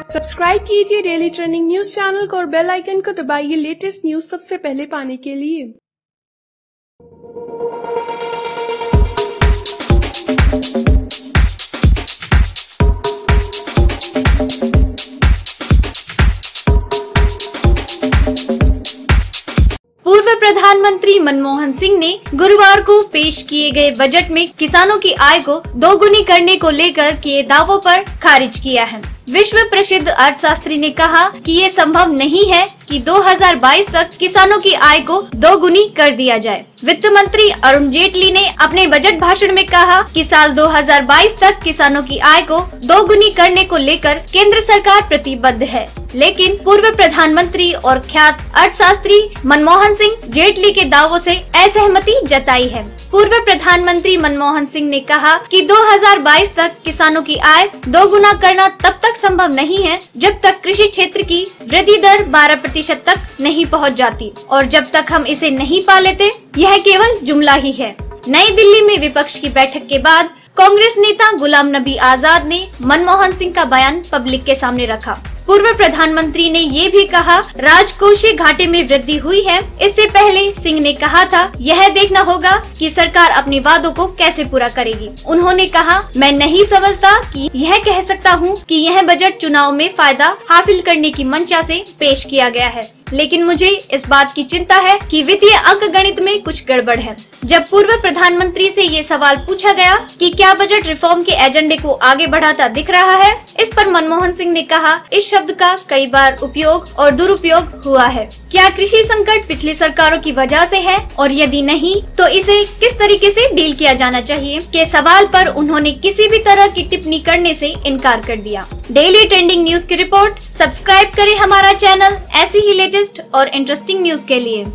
Subscribe कीजिए daily trending news channel को और बेल आइकन को दबाइए लेटेस्ट न्यूज सबसे पहले पाने के लिए। पूर्व प्रधानमंत्री मनमोहन सिंह ने गुरुवार को पेश किए गए बजट में किसानों की आय को दोगुनी करने को लेकर किए दावों पर खारिज किया है। विश्व प्रसिद्ध अर्थशास्त्री ने कहा कि ये संभव नहीं है कि 2022 तक किसानों की आय को दोगुनी कर दिया जाए। वित्त मंत्री अरुण जेटली ने अपने बजट भाषण में कहा कि साल 2022 तक किसानों की आय को दोगुनी करने को लेकर केंद्र सरकार प्रतिबद्ध है, लेकिन पूर्व प्रधानमंत्री और ख्यात अर्थशास्त्री मनमोहन सिंह जेटली के दावों से असहमति जताई है। पूर्व प्रधानमंत्री मनमोहन सिंह ने कहा कि 2022 तक किसानों की आय दोगुना करना तब तक संभव नहीं है जब तक कृषि क्षेत्र की वृद्धि दर 12% तक नहीं पहुंच जाती, और जब तक हम इसे नहीं पा लेते यह केवल जुमला ही है। नई दिल्ली में विपक्ष की बैठक के बाद कांग्रेस नेता गुलाम नबी आजाद ने मनमोहन सिंह का बयान पब्लिक के सामने रखा। पूर्व प्रधानमंत्री ने ये भी कहा, राजकोषीय घाटे में वृद्धि हुई है। इससे पहले सिंह ने कहा था, यह देखना होगा कि सरकार अपने वादों को कैसे पूरा करेगी। उन्होंने कहा, मैं नहीं समझता कि यह कह सकता हूँ कि यह बजट चुनाव में फायदा हासिल करने की मंशा से पेश किया गया है, लेकिन मुझे इस बात की चिंता है कि वित्तीय अंकगणित में कुछ गड़बड़ है। जब पूर्व प्रधानमंत्री से ये सवाल पूछा गया कि क्या बजट रिफॉर्म के एजेंडे को आगे बढ़ाता दिख रहा है, इस पर मनमोहन सिंह ने कहा, इस शब्द का कई बार उपयोग और दुरुपयोग हुआ है। क्या कृषि संकट पिछली सरकारों की वजह से है, और यदि नहीं तो इसे किस तरीके से डील किया जाना चाहिए के सवाल पर उन्होंने किसी भी तरह की टिप्पणी करने से इनकार कर दिया। डेली ट्रेंडिंग न्यूज की रिपोर्ट। सब्सक्राइब करें हमारा चैनल ऐसी ही लेटेस्ट और इंटरेस्टिंग न्यूज के लिए।